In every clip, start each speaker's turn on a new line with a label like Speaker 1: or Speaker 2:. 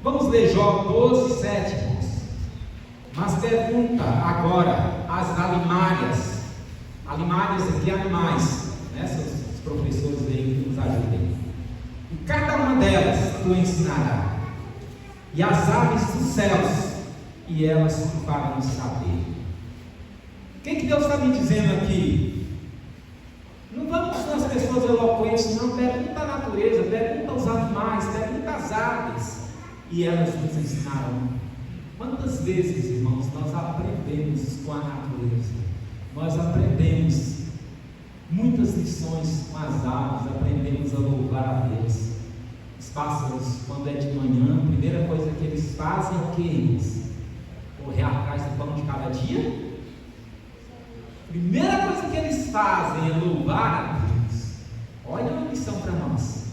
Speaker 1: Vamos ler Jó 12, 7, irmãos. Mas pergunta agora as alimárias. Alimárias aqui, animais, né? Os professores aí que nos ajudem. E cada uma delas tu ensinará, e as aves dos céus, e elas te farão saber. O que Deus está me dizendo aqui? Não vamos nas pessoas eloquentes, não. Pergunta a natureza, pergunta aos animais, pergunta às aves, e elas nos ensinarão. Quantas vezes, irmãos, nós aprendemos com a natureza? Nós aprendemos muitas lições com as aves, aprendemos a louvar a Deus. Os pássaros, quando é de manhã, a primeira coisa que eles fazem é o que, irmãos? Correr atrás do pão de cada dia? Primeira coisa que eles fazem é louvar a Deus. Olha uma lição para nós.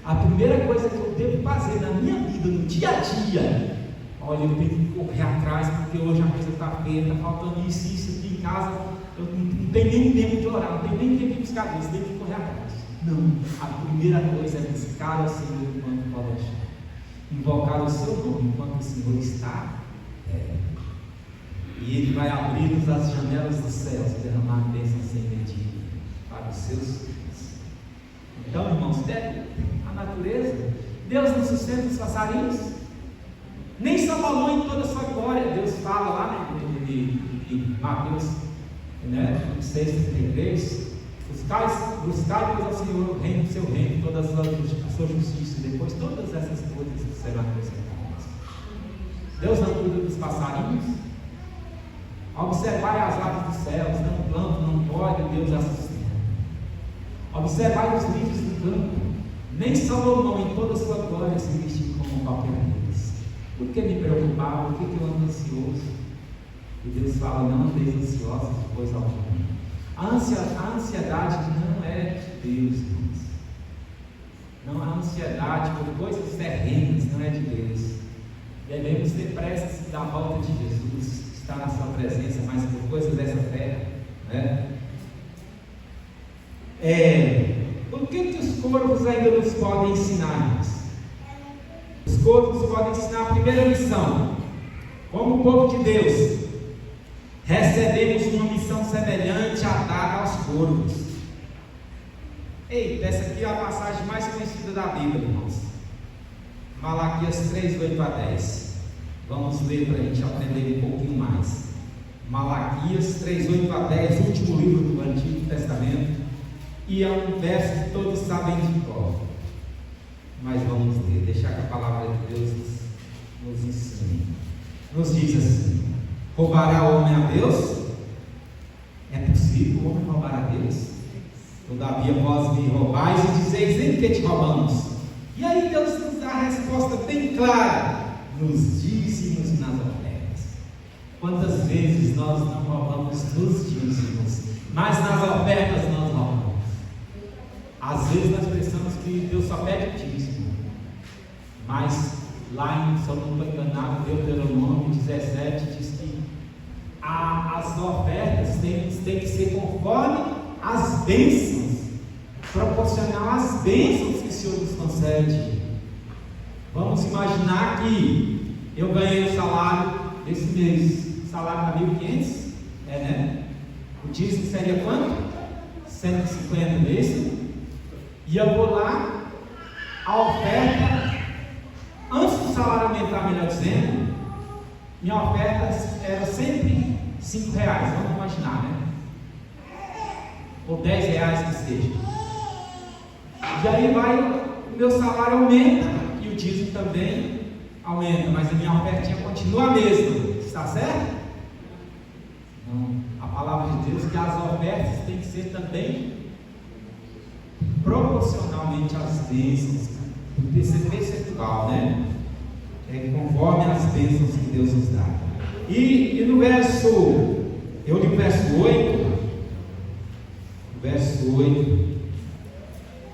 Speaker 1: A primeira coisa que eu devo fazer na minha vida, no dia a dia, olha, eu tenho que correr atrás, porque hoje a coisa está feia, está faltando isso aqui em casa, eu não tenho nem tempo de orar, não tenho nem tempo de buscar Deus, tenho que correr atrás. Não, a primeira coisa é buscar o Senhor enquanto pode achar, invocar o seu nome enquanto o Senhor está perto. E Ele vai abrir-nos as janelas dos céus, derramar bênçãos sem medida para os seus filhos. Então, irmãos, a natureza, Deus não sustenta os passarinhos, nem Salomão em toda a sua glória. Deus fala lá em Mateus 6,33: buscai, pois, ao Senhor o reino do seu reino, toda a sua justiça, e depois todas essas coisas serão acrescentadas. Deus não cuida dos passarinhos? Observai as aves dos céus, não plantam, não colhem, Deus as sustenta. Observai os lírios do campo, nem Salomão em toda a sua glória se vestiu como qualquer deles. Por que me preocupar? Por que eu ando ansioso? E Deus fala: não andeis ansiosos de coisa alguma. A ansiedade não é de Deus, irmãos. Não, a ansiedade por coisas terrenas não é de Deus. Devemos ter pressa da volta de Jesus, estar na sua presença, mas por coisas dessa terra, né? O que os corvos ainda nos podem ensinar, irmãos? Os corvos podem ensinar a primeira lição. Como povo de Deus, recebemos uma missão semelhante à dada aos corvos. Eita, essa aqui é a passagem mais conhecida da Bíblia, irmãos. Malaquias 3, 8 a 10. Vamos ler para a gente aprender um pouquinho mais. Malaquias 3, 8 a 10, último livro do Antigo Testamento. E é um verso que todos sabem de cor. Mas vamos ler, deixar que a palavra de Deus nos ensine. Nos diz assim: roubará o homem a Deus? É possível o homem roubar a Deus? Todavia vós me roubais e dizeis: em que te roubamos? E aí Deus nos dá a resposta bem clara: nos dízimos e nas ofertas. Quantas vezes nós não roubamos nos dízimos, mas nas ofertas nós roubamos? Às vezes nós pensamos que Deus só pede o dízimo, mas lá em, se eu não estou enganado, Deuteronômio 17 diz que as ofertas têm que ser conforme as bênçãos, proporcional às bênçãos que o Senhor nos concede. Vamos imaginar que eu ganhei o salário esse mês, o salário está 1.500, né? O dízimo seria quanto? 150 meses. E eu vou lá, a oferta, antes do salário aumentar, melhor dizendo, minha oferta era sempre R$5, vamos imaginar, né? Ou R$10 que seja. E aí o meu salário aumenta e o dízimo também aumenta, mas a minha ofertinha continua a mesma, está certo? Não, a palavra de Deus diz que as ofertas têm que ser também proporcionalmente às bênçãos, tem que ser percentual, né? Conforme as bênçãos que Deus nos dá. E no verso, eu li o verso 8,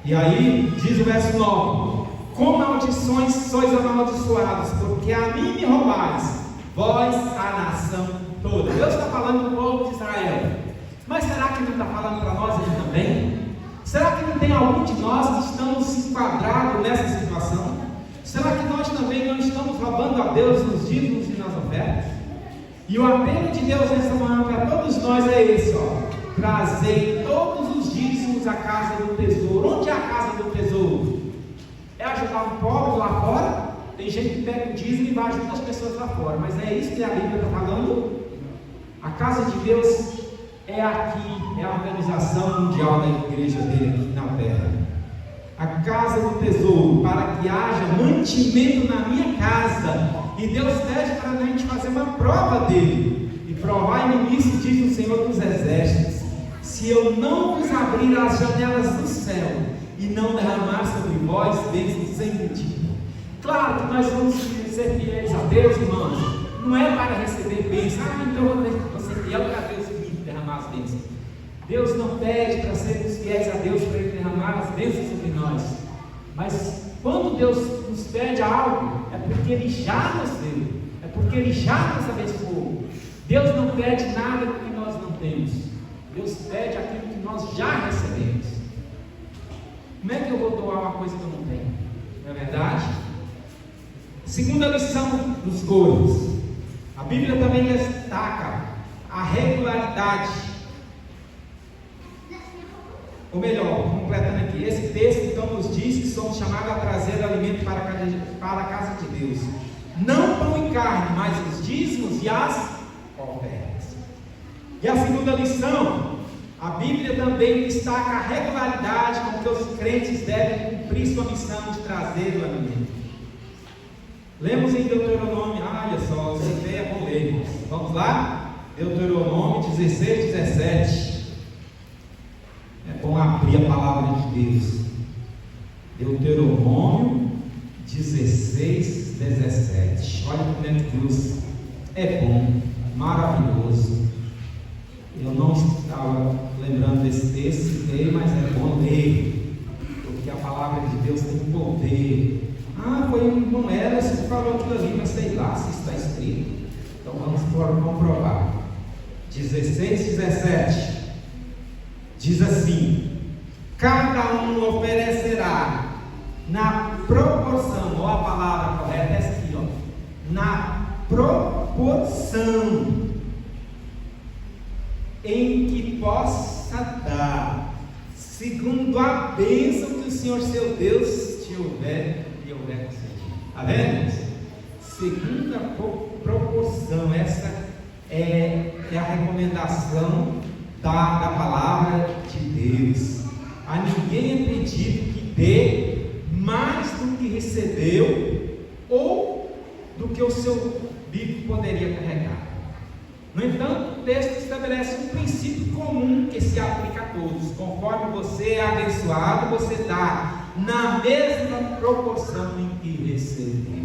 Speaker 1: e aí diz o verso 9: com maldições sois amaldiçoados, porque a mim me roubais, vós a nação toda. Deus está falando do povo de Israel, mas será que não está falando para nós aqui também? Será que não tem algum de nós que estamos enquadrados nessa situação? Será que nós também não estamos a Deus nos dízimos e nas ofertas. E o apelo de Deus nessa manhã para todos nós é esse, trazei todos os dízimos à casa do tesouro. Onde é a casa do tesouro? É ajudar um pobre lá fora? Tem gente que pega o dízimo e vai ajudar as pessoas lá fora, mas é isso que a Bíblia está falando? A casa de Deus é aqui, é a organização mundial da igreja dele aqui na terra. A casa do tesouro, para que haja mantimento na minha casa. E Deus pede para a gente fazer uma prova dele. E provar no início, diz o Senhor dos Exércitos: se eu não vos abrir as janelas do céu e não derramar sobre vós bênçãos sem medida. Claro que nós vamos ser fiéis a Deus, irmãos. Não é para receber bênçãos. Então eu vou ser fiel para Deus e derramar as bênçãos. Deus não pede para sermos fiéis a Deus para Ele derramar as bênçãos sobre nós. Mas quando Deus nos pede algo, é porque Ele já nos deu, é porque Ele já nos abençoou. Deus não pede nada que nós não temos. Deus pede aquilo que nós já recebemos. Como é que eu vou doar uma coisa que eu não tenho? Não é verdade? Segunda lição dos cores. A Bíblia também destaca a regularidade. Ou melhor, completando aqui, esse texto então nos diz que somos chamados a trazer alimento para a casa de Deus. Não pão e carne, mas os dízimos e as ofertas. E a segunda lição, a Bíblia também destaca a regularidade com que os crentes devem cumprir sua missão de trazer o alimento. Lemos em Deuteronômio, olha só, essa ideia é bom ler. Vamos lá? Deuteronômio 16, 17. É bom abrir a palavra de Deus. Deuteronômio 16, 17. Olha como é que Deus é bom, maravilhoso. Eu não estava lembrando desse texto, mas é bom ler, porque a palavra de Deus tem poder. Foi um irmão Elas que falou aquilo ali, mas sei lá se está escrito. Então vamos comprovar. 16, 17. Diz assim: cada um oferecerá na proporção, ou a palavra correta é assim, na proporção em que possa dar, segundo a bênção que o Senhor seu Deus te houver concedido. Está vendo? Segundo a proporção, essa é a recomendação da palavra de Deus. A ninguém é pedido que dê mais do que recebeu ou do que o seu bico poderia carregar. No entanto, o texto estabelece um princípio comum que se aplica a todos. Conforme você é abençoado, você dá na mesma proporção em que recebeu.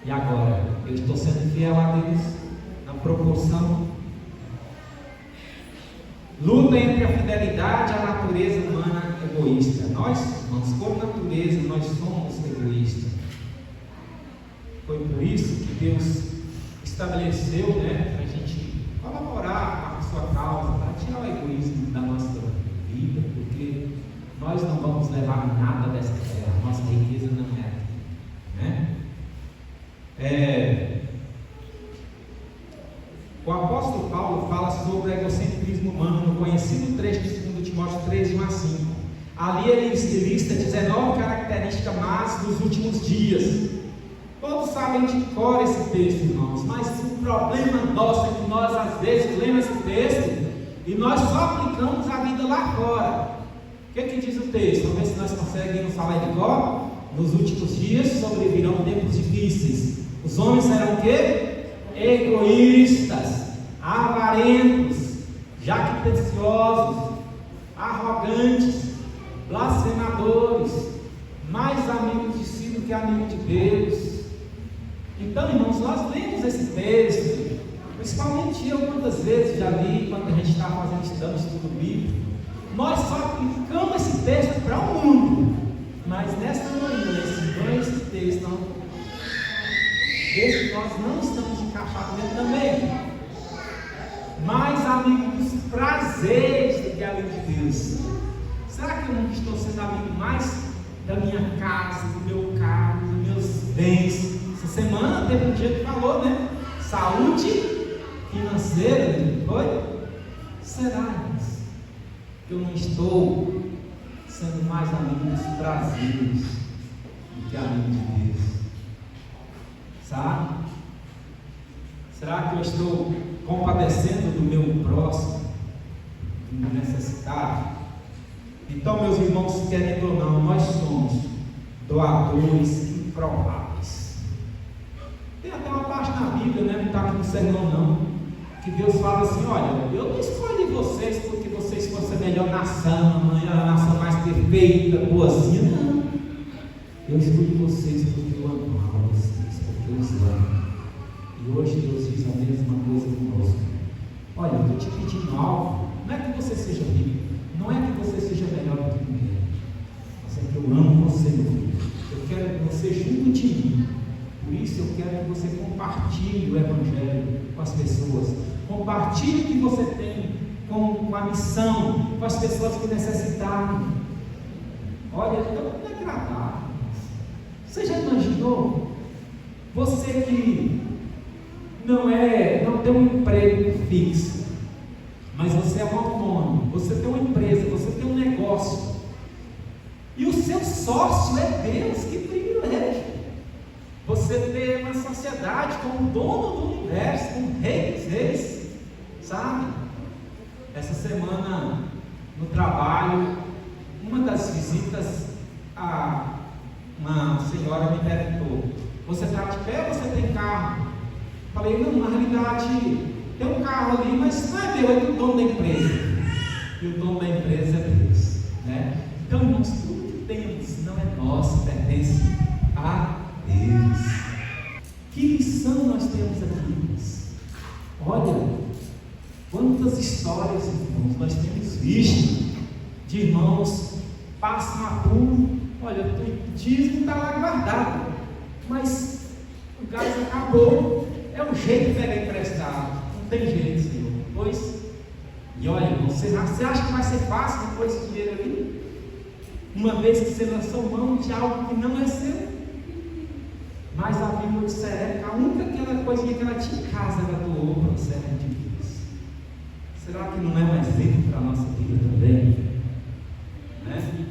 Speaker 1: E agora, eu estou sendo fiel a Deus na proporção. Luta entre a fidelidade e a natureza humana egoísta. Nós, por natureza, nós somos egoístas. Foi por isso que Deus estabeleceu, para a gente colaborar com a sua causa, para tirar o egoísmo da nossa vida, porque nós não vamos levar nada dessa terra, nossa riqueza não é aqui, O apóstolo Paulo fala sobre o egocentrismo humano no conhecido trecho de 2 Timóteo 3, 1 a 5. Ali ele lista 19 características más dos últimos dias. Todos sabem de cor esse texto, irmãos, mas o problema nosso é que nós às vezes lemos esse texto e nós só aplicamos a vida lá fora. O que diz o texto? Vamos ver se nós conseguimos falar de cor. Nos últimos dias sobrevirão tempos difíceis. Os homens serão o quê? Egoístas, avarentos, jactanciosos, arrogantes, blasfemadores, mais amigos de si do que amigos de Deus. Então, irmãos, nós lemos esse texto, principalmente eu quantas vezes já li quando a gente está fazendo estudo bíblico. Nós só aplicamos esse texto para o mundo, mas nesta manhã, esse texto nós não estamos encaixados dentro também. Mais amigo dos prazeres do que amigo de Deus. Será que eu não estou sendo amigo mais da minha casa, do meu carro, dos meus bens, teve um dia que falou, né? Saúde financeira, foi? Será, irmãos, que eu não estou sendo mais amigo dos prazeres do que amigo de Deus? Sabe? Será que eu estou compadecendo do meu próximo, do necessitado? Então, meus irmãos, querendo ou não, nós somos doadores improváveis. Tem até uma parte na Bíblia, né? Não está aqui no sermão não, que Deus fala assim: olha, eu não escolhi vocês porque vocês fossem a melhor nação, a nação mais perfeita, boazinha, não. Eu escolhi vocês porque eu amava vocês, porque eu os amo. E hoje Deus diz a mesma coisa conosco: olha, eu estou te pedindo algo, não é que você seja rico, não é que você seja melhor do que ninguém, mas é que eu amo você, meu filho. Eu quero que você junto de mim. Por isso eu quero que você compartilhe o Evangelho com as pessoas. Compartilhe o que você tem com a missão, com as pessoas que necessitaram. Olha, é muito agradável. Você já imaginou? Você que não tem um emprego fixo, mas você é um autônomo, você tem uma empresa, você tem um negócio, e o seu sócio é Deus. Que privilégio! Você ter uma sociedade com o dono do universo, com o rei dos reis, sabe? Essa semana no trabalho, uma das visitas, uma senhora me perguntou: você está de pé ou você tem carro? Falei: não, na realidade tem um carro ali, mas não é meu, é do dono da empresa. E o dono da empresa é Deus, né? Então, irmãos, tudo que temos não é nosso, pertence a Deus. Que lição nós temos aqui, irmãos? Olha, quantas histórias, irmãos, nós temos visto de irmãos passam apuro. Olha, o dízimo está lá guardado, mas o gás acabou, é o jeito de pegar emprestado, não tem jeito, Senhor. Pois, e olha, você acha que vai ser fácil depois esse dinheiro ali? Uma vez que você lançou mão de algo que não é seu. Mas a Bíblia observa que a única aquela coisinha que ela tinha em casa, ela doou para o servo de Deus. Será que não é mais rico para a nossa vida também? Né?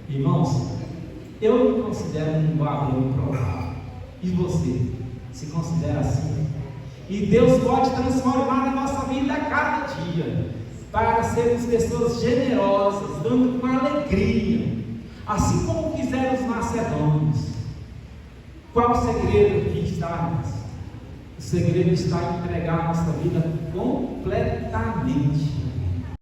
Speaker 1: Irmãos, eu me considero um doador improvável. E você se considera assim? E Deus pode transformar a nossa vida a cada dia, para sermos pessoas generosas, dando com alegria, assim como fizeram os macedônios. Qual o segredo que está? O segredo está em entregar a nossa vida completamente